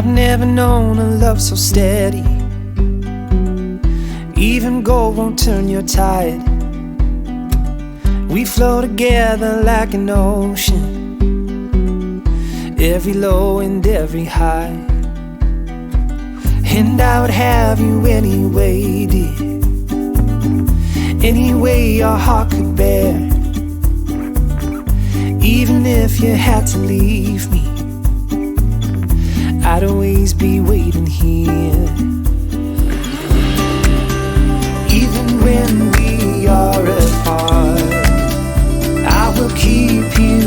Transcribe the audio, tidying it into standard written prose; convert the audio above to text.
I've never known a love so steady. Even gold won't turn your tide. We flow together like an ocean, every low and every high. And I would have you anyway, dear, any way your heart could bear. Even if you had to leave me, I'd always be waiting here. Even when we are apart, I will keep you